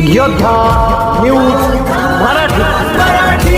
योद्धा news Marathi.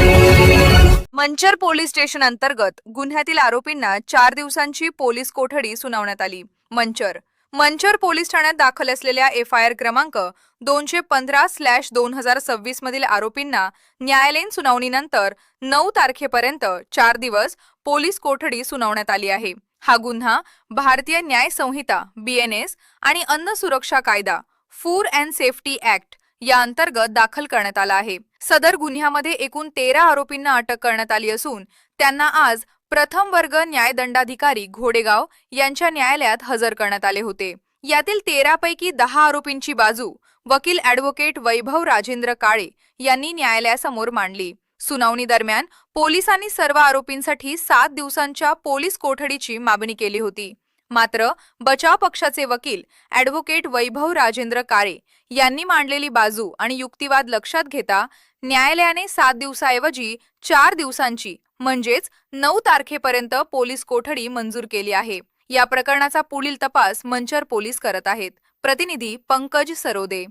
Manchar police station अंतर्गत गुन्ह्यातील आरोपींना 4 दिवसांची पोलीस कोठडी सुनावण्यात आली। मंचर पोलीस ठाण्यात दाखल असलेल्या FIR क्रमांक 215/2026 मधील आरोपींना न्यायालयीन सुनावणीनंतर 9 तारखेपर्यंत 4 दिवस पोलीस कोठडी सुनावण्यात आली आहे। हा गुन्हा भारतीय न्याय संहिता BNS आणि अन्न सुरक्षा कायदा फूड अँड सेफ्टी ऍक्ट या अंतर्गत दाखल करण्यात आला आहे। सदर गुन्ह्यामध्ये एकूण 13 आरोपींना अटक करण्यात आली असून त्यांना आज प्रथम वर्ग न्यायदंडाधिकारी घोडेगाव यांच्या न्यायालयात हजर करण्यात आले होते। यातील 13 पैकी 10 आरोपींची बाजू वकील ॲडव्होकेट वैभव राजेंद्र काळे यांनी न्यायालयासमोर मांडली। सुनावणी दरम्यान पोलिसांनी सर्व आरोपींसाठी 7 दिवसांच्या पोलीस कोठडीची मागणी केली होती। मात्र बचाव पक्षाचे वकील ॲडव्होकेट वैभव राजेंद्र काळे यांनी मांडलेली बाजू आणि युक्तिवाद लक्षात घेता न्यायालयाने 7 दिवसाऐवजी 4 दिवसांची म्हणजेच 9 तारखेपर्यंत पोलीस कोठडी मंजूर केली आहे। या प्रकरणाचा पुढील तपास मंचर पोलीस करत आहेत। प्रतिनिधी पंकज सरोदे।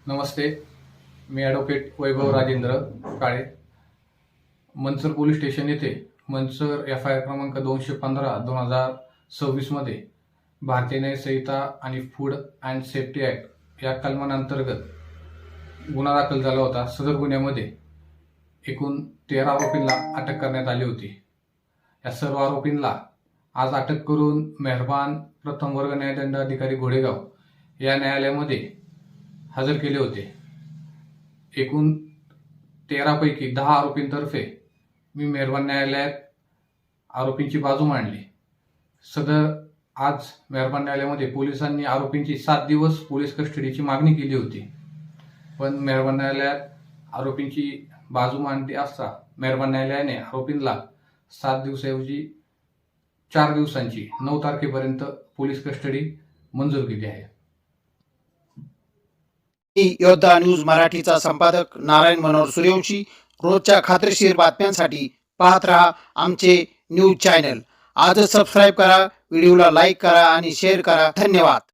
नमस्ते, मी ॲडव्होकेट वैभव राजेंद्र काळे, मंचर पोलीस स्टेशन येथे मंचर FIR क्रमांक 215/2026 मध्ये भारतीय न्याय संहिता आणि फूड अँड सेफ्टी ॲक्ट या कलमांतर्गत गुन्हा दाखल झाला होता। सदर गुन्ह्यामध्ये एकूण 13 आरोपींना अटक करण्यात आली होती। या सर्व आरोपींना आज अटक करून मेहरबान प्रथम वर्ग न्यायदंडाधिकारी घोडेगाव या न्यायालयामध्ये हजर केले होते। एकूण 13 पैकी 10 आरोपींतर्फे मी मेहरबान न्यायालयात आरोपींची बाजू मांडली। सदर आज मेहरबान न्यायालयामध्ये पोलिसांनी आरोपींची 7 दिवस पोलीस कस्टडीची मागणी केली होती, पण मेहरबान न्यायालयात आरोपींची बाजू मांडली असता मेहरबान न्यायालयाने आरोपींना 7 दिवसाऐवजी 4 दिवसांची 9 तारखेपर्यंत पोलीस कस्टडी मंजूर केली आहे। योद्धा न्यूज मराठीचा संपादक नारायण मनोहर सूर्यवंशी। रोजच्या खात्रीशीर बातम्यांसाठी पाहत रहा आमचे न्यूज चॅनल। आजच सबस्क्राईब करा, व्हिडिओला लाईक करा आणि शेअर करा। धन्यवाद।